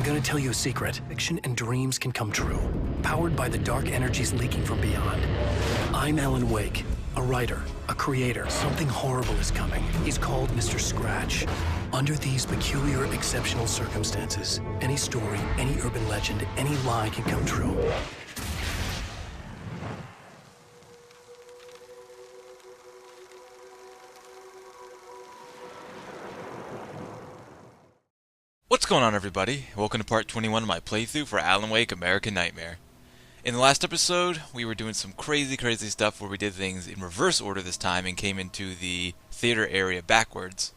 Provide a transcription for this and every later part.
gonna tell you a secret. Fiction and dreams can come true, powered by the dark energies leaking from beyond. I'm Alan Wake, a writer, a creator. Something horrible is coming. He's called Mr. Scratch. Under these peculiar, exceptional circumstances, any story, any urban legend, any lie can come true. What's going on, everybody? Welcome to part 21 of my playthrough for Alan Wake American Nightmare. In the last episode, we were doing some crazy stuff where we did things in reverse order this time and came into the theater area backwards,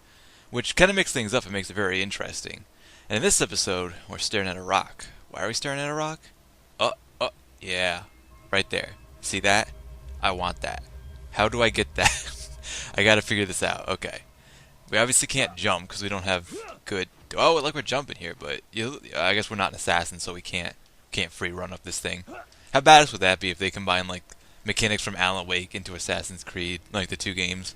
which kind of mixed things up and makes it very interesting. And in this episode, we're staring at a rock. Why are we staring at a rock? Yeah, right there. See that? I want that. How do I get that? I gotta figure this out. Okay. We obviously can't jump because we don't have good... Oh, like we're jumping here, but I guess we're not an assassin, so we can't free run up this thing. How badass would that be if they combine like mechanics from Alan Wake into Assassin's Creed, like the two games?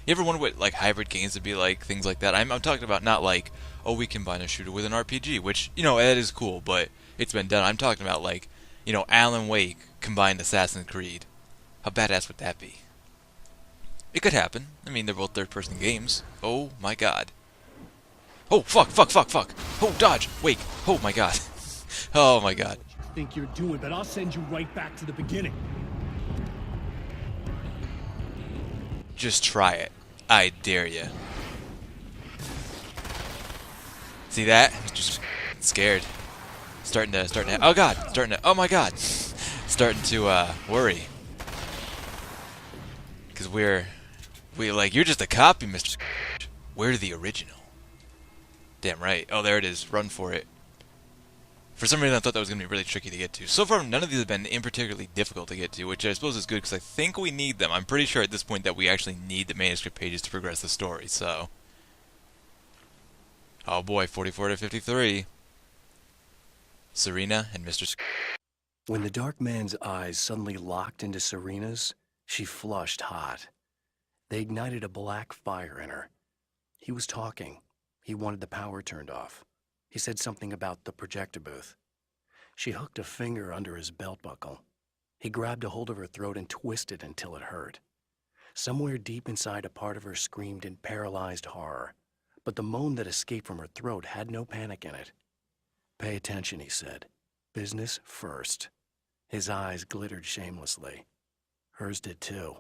You ever wonder what like hybrid games would be like, things like that? I'm talking about not like, oh, we combine a shooter with an RPG, which, you know, that is cool, but it's been done. I'm talking about like, you know, Alan Wake combined Assassin's Creed. How badass would that be? It could happen. I mean, they're both third-person games. Oh my god. Oh, fuck. Oh, dodge. Wait. Oh my god. Oh my god. Think you're doing, but I'll send you right back to the beginning. Just try it. I dare you. See that? Just scared. Starting to. Oh god. Oh my god. Starting to worry. Because we like, you're just a copy, Mr. We're the original. Damn right. Oh, there it is. Run for it. For some reason, I thought that was going to be really tricky to get to. So far, none of these have been particularly difficult to get to, which I suppose is good, because I think we need them. I'm pretty sure at this point that we actually need the manuscript pages to progress the story, so... Oh boy, 44 to 53. Serena and Mr. When the dark man's eyes suddenly locked into Serena's, she flushed hot. They ignited a black fire in her. He was talking. He wanted the power turned off. He said something about the projector booth. She hooked a finger under his belt buckle. He grabbed a hold of her throat and twisted until it hurt. Somewhere deep inside, a part of her screamed in paralyzed horror, but the moan that escaped from her throat had no panic in it. "Pay attention," he said. "Business first." His eyes glittered shamelessly. Hers did too.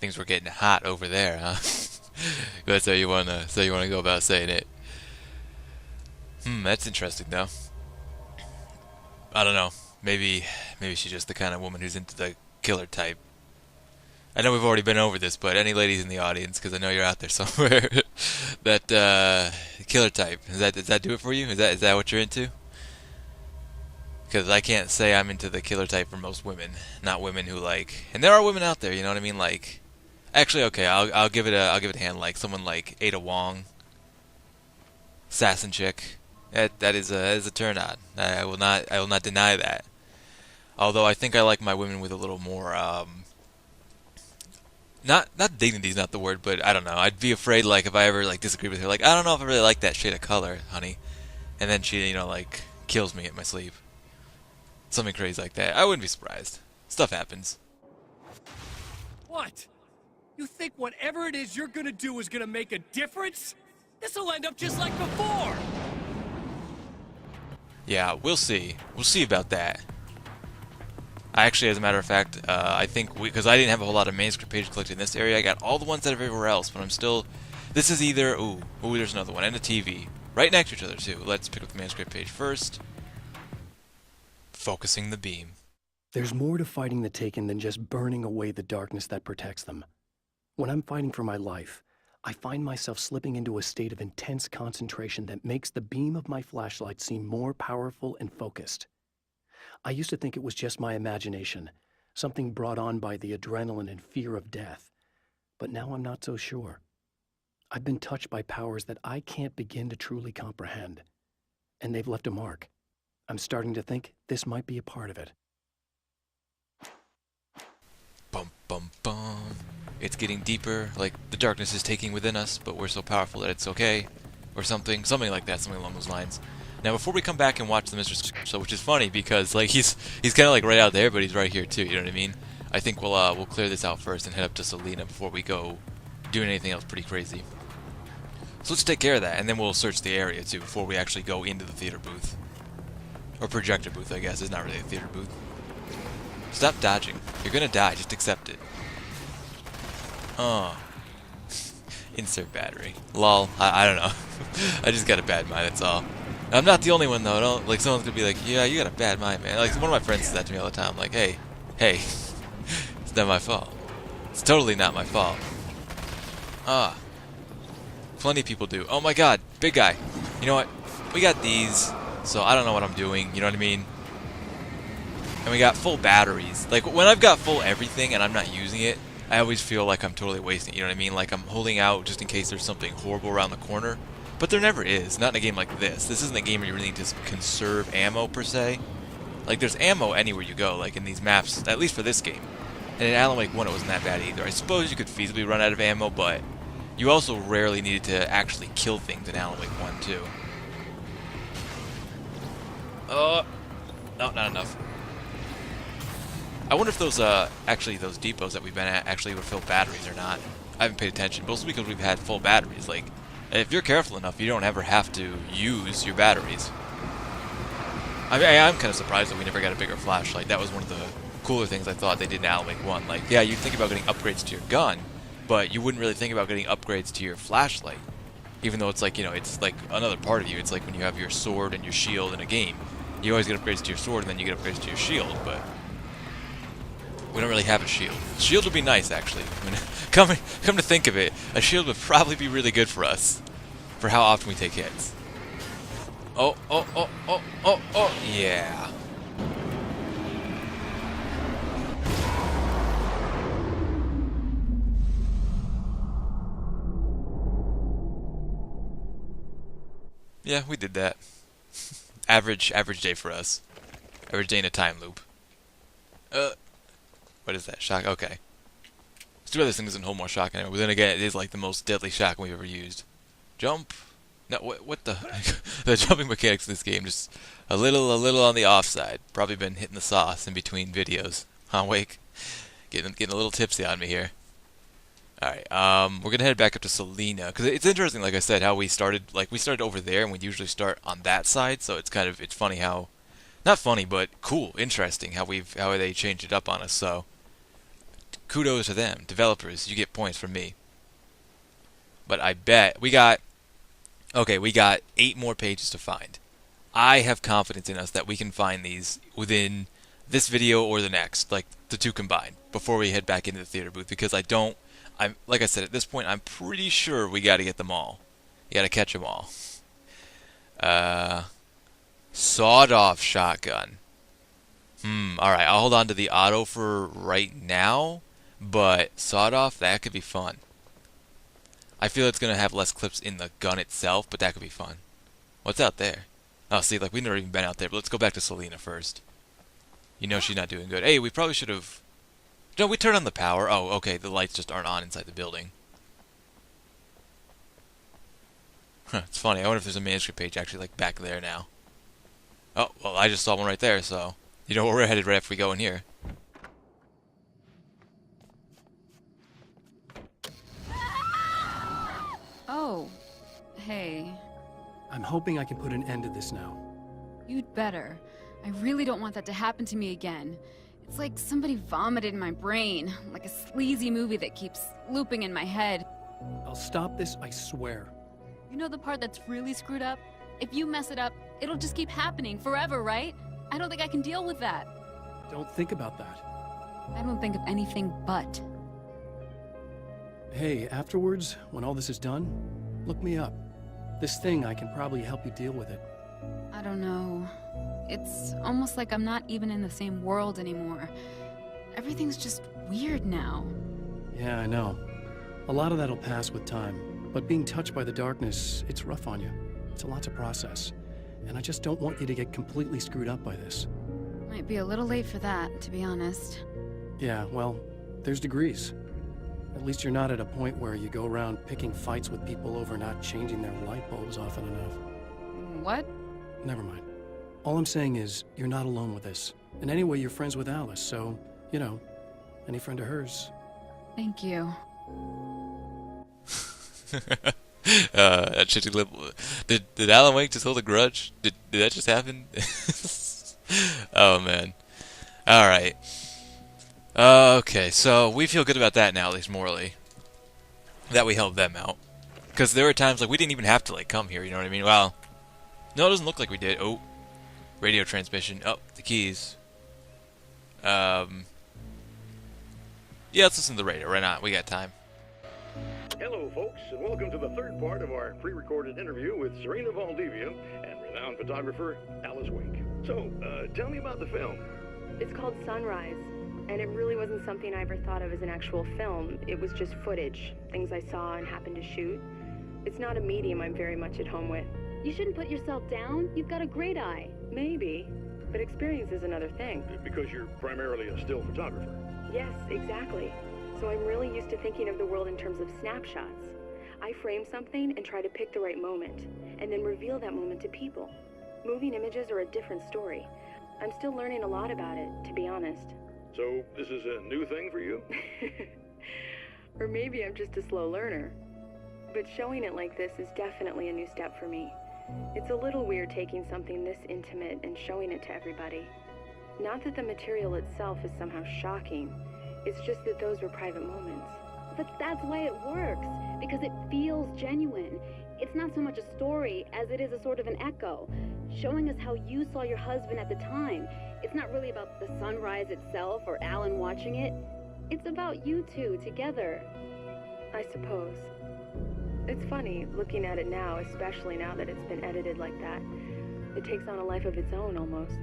Things were getting hot over there, huh? That's how you wanna go about saying it. That's interesting though. I don't know. Maybe she's just the kind of woman who's into the killer type. I know we've already been over this, but any ladies in the audience, because I know you're out there somewhere, that killer type, does that do it for you? Is that what you're into? Because I can't say I'm into the killer type for most women. Not women who like, and there are women out there, you know what I mean? Like, actually, okay, I'll give it a hand. Like someone like Ada Wong, assassin chick. That is a turn on. I will not deny that. Although I think I like my women with a little more not dignity is not the word, but I don't know. I'd be afraid like if I ever like disagree with her, like I don't know if I really like that shade of color, honey, and then she, you know, like kills me at my sleep. Something crazy like that. I wouldn't be surprised. Stuff happens. What? You think whatever it is you're gonna do is gonna make a difference? This'll end up just like before! Yeah, we'll see. We'll see about that. I actually, as a matter of fact, I think because I didn't have a whole lot of manuscript pages collected in this area, I got all the ones that are everywhere else, but I'm still... This is either... Ooh, there's another one, and a TV. Right next to each other, too. Let's pick up the manuscript page first. Focusing the beam. There's more to fighting the Taken than just burning away the darkness that protects them. When I'm fighting for my life, I find myself slipping into a state of intense concentration that makes the beam of my flashlight seem more powerful and focused. I used to think it was just my imagination, something brought on by the adrenaline and fear of death, but now I'm not so sure. I've been touched by powers that I can't begin to truly comprehend, and they've left a mark. I'm starting to think this might be a part of it. Bum bum bum. It's getting deeper, like the darkness is taking within us, but we're so powerful that it's okay. or something like that, something along those lines. Now, before we come back and watch the Mr. show, which is funny because like he's kind of like right out there, but he's right here too. You know what I mean? I think we'll clear this out first and head up to Selena before we go doing anything else pretty crazy. So let's take care of that, and then we'll search the area too before we actually go into the theater booth. Or projector booth, I guess. It's not really a theater booth. Stop dodging. You're gonna die, just accept it. Oh. Insert battery. Lol. I don't know. I just got a bad mind, that's all. I'm not the only one though. Don't, like someone's gonna be like, yeah, you got a bad mind, man. Like one of my friends says that to me all the time. Like, hey, it's not my fault. It's totally not my fault. Ah. Plenty of people do. Oh my god, big guy. You know what? We got these, so I don't know what I'm doing, you know what I mean? And we got full batteries. Like, when I've got full everything and I'm not using it, I always feel like I'm totally wasting it, you know what I mean? Like, I'm holding out just in case there's something horrible around the corner. But there never is, not in a game like this. This isn't a game where you really need to conserve ammo, per se. Like, there's ammo anywhere you go, like in these maps, at least for this game. And in Alan Wake 1, it wasn't that bad either. I suppose you could feasibly run out of ammo, but you also rarely needed to actually kill things in Alan Wake 1, too. No, not enough. I wonder if those, actually, those depots that we've been at actually would fill batteries or not. I haven't paid attention, mostly because we've had full batteries. Like, if you're careful enough, you don't ever have to use your batteries. I mean, I'm kind of surprised that we never got a bigger flashlight. That was one of the cooler things I thought they did in Alan Wake 1. Like, yeah, you'd think about getting upgrades to your gun, but you wouldn't really think about getting upgrades to your flashlight. Even though it's like, you know, it's like another part of you. It's like when you have your sword and your shield in a game. You always get upgrades to your sword, and then you get upgrades to your shield, but we don't really have a shield. Shield would be nice, actually. I mean, come to think of it, a shield would probably be really good for us, for how often we take hits. Oh, yeah. Yeah, we did that. Average day for us. Average day in a time loop. What is that? Shock? Okay. It's too bad this thing doesn't hold more shock anymore. But then again, it is like the most deadly shotgun we've ever used. Jump. No, what the? The jumping mechanics in this game just a little on the offside. Probably been hitting the sauce in between videos. Huh, Wake? Getting a little tipsy on me here. Alright, we're gonna head back up to Selena, because it's interesting, like I said, how we started over there, and we usually start on that side, so it's funny how, not funny, but cool, interesting, how they changed it up on us, so, kudos to them, developers, you get points from me. But I bet, we got 8 more pages to find. I have confidence in us that we can find these within this video or the next, like, the two combined, before we head back into the theater booth, because like I said, at this point, I'm pretty sure we got to get them all. You got to catch them all. Sawed-off shotgun. Alright, I'll hold on to the auto for right now, but sawed-off, that could be fun. I feel it's going to have less clips in the gun itself, but that could be fun. What's out there? Oh, see, like, we've never even been out there, but let's go back to Selena first. You know she's not doing good. Hey, we probably should have... No, we turned on the power. Oh, okay, the lights just aren't on inside the building. Huh, it's funny. I wonder if there's a manuscript page actually, like, back there now. Oh, well, I just saw one right there, so... You know where we're headed right after we go in here. Oh, hey. I'm hoping I can put an end to this now. You'd better. I really don't want that to happen to me again. It's like somebody vomited in my brain, like a sleazy movie that keeps looping in my head. I'll stop this, I swear. You know the part that's really screwed up? If you mess it up, it'll just keep happening forever, right? I don't think I can deal with that. Don't think about that. I don't think of anything but. Hey, afterwards, when all this is done, look me up. This thing, I can probably help you deal with it. I don't know. It's almost like I'm not even in the same world anymore. Everything's just weird now. Yeah, I know. A lot of that'll pass with time, but being touched by the darkness, it's rough on you. It's a lot to process, and I just don't want you to get completely screwed up by this. Might be a little late for that, to be honest. Yeah, well, there's degrees. At least you're not at a point where you go around picking fights with people over not changing their light bulbs often enough. What? Never mind. All I'm saying is, you're not alone with this. And anyway, you're friends with Alice, so, you know, any friend of hers. Thank you. That shitty lip. Did Alan Wake just hold a grudge? Did that just happen? Oh man. All right. Okay, so we feel good about that now, at least morally, that we helped them out. Because there were times like we didn't even have to like come here. You know what I mean? Well, no, it doesn't look like we did. Oh, radio transmission. Oh, the keys. Yeah, let's listen to the radio. Right not. We got time. Hello, folks, and welcome to the third part of our pre-recorded interview with Serena Valdivia and renowned photographer Alice Wake. So, tell me about the film. It's called Sunrise, and it really wasn't something I ever thought of as an actual film. It was just footage, things I saw and happened to shoot. It's not a medium I'm very much at home with. You shouldn't put yourself down. You've got a great eye. Maybe, but experience is another thing. Because you're primarily a still photographer. Yes, exactly. So I'm really used to thinking of the world in terms of snapshots. I frame something and try to pick the right moment, and then reveal that moment to people. Moving images are a different story. I'm still learning a lot about it, to be honest. So, this is a new thing for you? Or maybe I'm just a slow learner. But showing it like this is definitely a new step for me. It's a little weird taking something this intimate and showing it to everybody. Not that the material itself is somehow shocking. It's just that those were private moments. But that's why it works, because it feels genuine. It's not so much a story as it is a sort of an echo, showing us how you saw your husband at the time. It's not really about the sunrise itself or Alan watching it. It's about you two together. I suppose. It's funny, looking at it now, especially now that it's been edited like that. It takes on a life of its own, almost.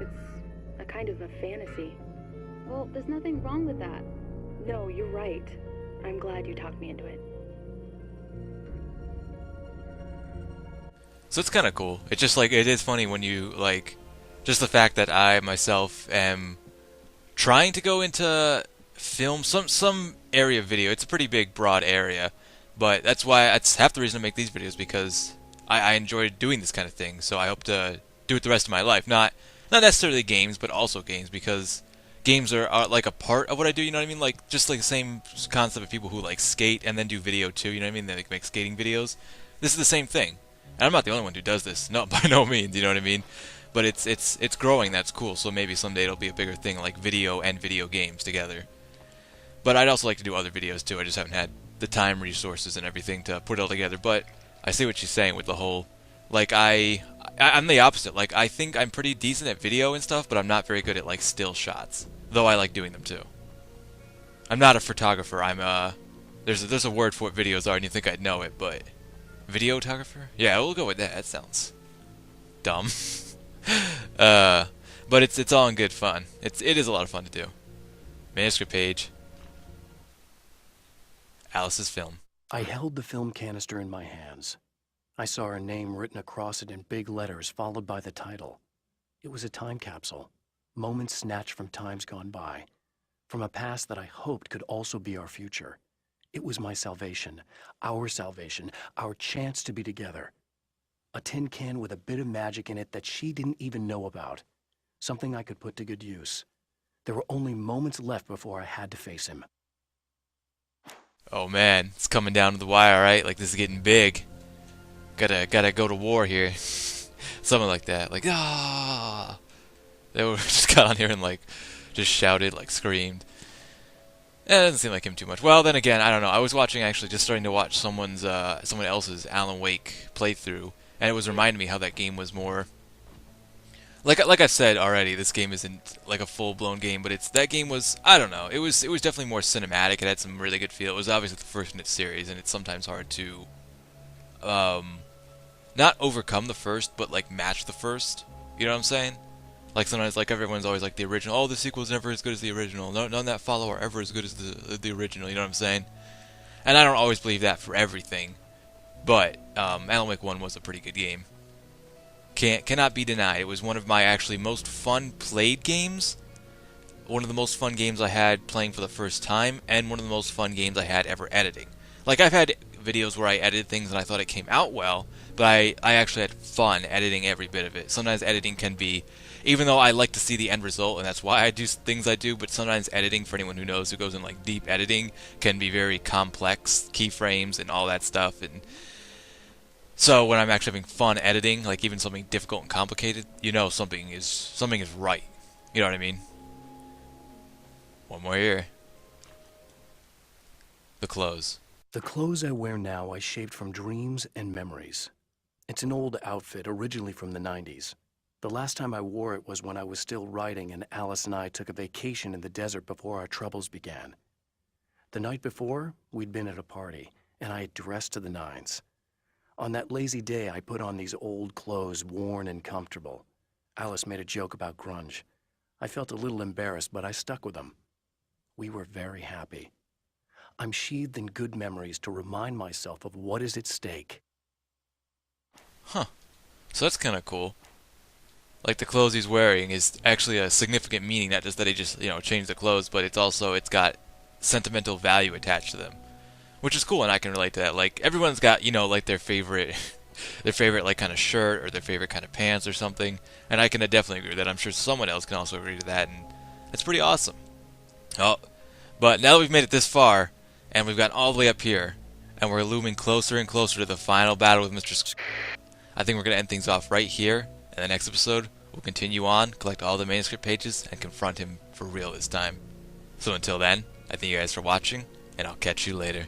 It's a kind of a fantasy. Well, there's nothing wrong with that. No, you're right. I'm glad you talked me into it. So it's kind of cool. It's just like, it is funny when you, like, just the fact that I myself am trying to go into film, some area of video. It's a pretty big, broad area. But that's why, that's half the reason I make these videos, because I enjoy doing this kind of thing. So I hope to do it the rest of my life. Not necessarily games, but also games, because games are like a part of what I do, you know what I mean? Like, just like the same concept of people who like skate and then do video too, you know what I mean? They like make skating videos. This is the same thing. And I'm not the only one who does this, no, by no means, you know what I mean? But it's growing, that's cool, so maybe someday it'll be a bigger thing, like video and video games together. But I'd also like to do other videos too, I just haven't had the time, resources, and everything to put it all together. But I see what she's saying with the whole, like, I'm the opposite. Like, I think I'm pretty decent at video and stuff, but I'm not very good at, like, still shots. Though I like doing them, too. I'm not a photographer. I'm, there's a word for what videos are, and you think I'd know it, but... Videographer? Yeah, we'll go with that. That sounds dumb. But it's all in good fun. It is a lot of fun to do. Manuscript page. Alice's film. I held the film canister in my hands. I saw her name written across it in big letters, followed by the title. It was a time capsule. Moments snatched from times gone by. From a past that I hoped could also be our future. It was my salvation, our chance to be together. A tin can with a bit of magic in it that she didn't even know about. Something I could put to good use. There were only moments left before I had to face him. Oh man, it's coming down to the wire, right? Like, this is getting big. Gotta go to war here. Something like that. Like, ah! They were just got on here and like, just shouted, like screamed. It doesn't seem like him too much. Well, then again, I don't know. I was watching, actually, just starting to watch someone else's Alan Wake playthrough, and it was reminding me how that game was more... Like I've said already, this game isn't like a full-blown game, but that game was, I don't know, it was definitely more cinematic. It had some really good feel. It was obviously the first in its series, and it's sometimes hard to, not overcome the first, but like match the first. You know what I'm saying? Like sometimes, like everyone's always like the original. Oh, the sequel's never as good as the original. None that follow are ever as good as the original. You know what I'm saying? And I don't always believe that for everything, but Alan Wake 1 was a pretty good game. Cannot be denied. It was one of my actually most fun played games. one of the most fun games I had playing for the first time, and one of the most fun games I had ever editing. Like, I've had videos where I edited things and I thought it came out well, but I actually had fun editing every bit of it. Sometimes editing can be, even though I like to see the end result, and that's why I do things I do, but sometimes editing, for anyone who knows, who goes in like deep editing, can be very complex, keyframes and all that stuff. And so when I'm actually having fun editing, like even something difficult and complicated, you know something is right. You know what I mean? One more here. The clothes. The clothes I wear now I shaped from dreams and memories. It's an old outfit, originally from the 90s. The last time I wore it was when I was still writing and Alice and I took a vacation in the desert before our troubles began. The night before, we'd been at a party, and I had dressed to the nines. On that lazy day, I put on these old clothes, worn and comfortable. Alice made a joke about grunge. I felt a little embarrassed, but I stuck with them. We were very happy. I'm sheathed in good memories to remind myself of what is at stake. Huh. So that's kind of cool. Like, the clothes he's wearing is actually a significant meaning, not just that he just, changed the clothes, but it's got sentimental value attached to them. Which is cool, and I can relate to that. Like, everyone's got, like, their favorite, like, kind of shirt, or their favorite kind of pants or something. And I can definitely agree with that. I'm sure someone else can also agree to that, and it's pretty awesome. Oh, but now that we've made it this far, and we've gotten all the way up here, and we're looming closer and closer to the final battle with Mr. I think we're going to end things off right here. In the next episode, we'll continue on, collect all the manuscript pages, and confront him for real this time. So until then, I thank you guys for watching, and I'll catch you later.